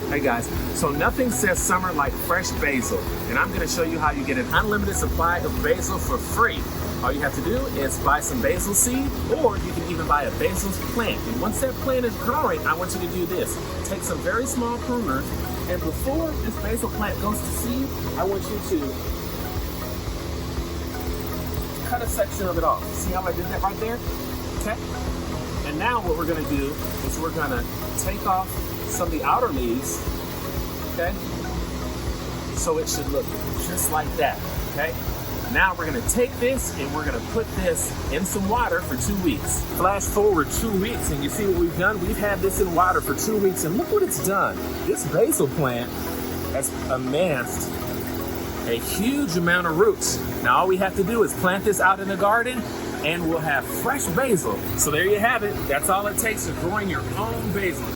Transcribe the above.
Hey guys, so nothing says summer like fresh basil, and I'm gonna show you how you get an unlimited supply of basil for free. All you have to do is buy some basil seed, or you can even buy a basil plant. And once that plant is growing, I want you to do this. Take some very small pruners, and before this basil plant goes to seed, I want you to cut a section of it off. See how I did that right there? Okay? And now what we're gonna do is we're gonna take off some of the outer leaves, okay? So it should look just like that, okay? Now we're gonna take this and we're gonna put this in some water for 2 weeks. Flash forward 2 weeks and you see what we've done? We've had this in water for 2 weeks and look what it's done. This basil plant has amassed a huge amount of roots. Now all we have to do is plant this out in the garden and we'll have fresh basil. So there you have it. That's all it takes for growing your own basil.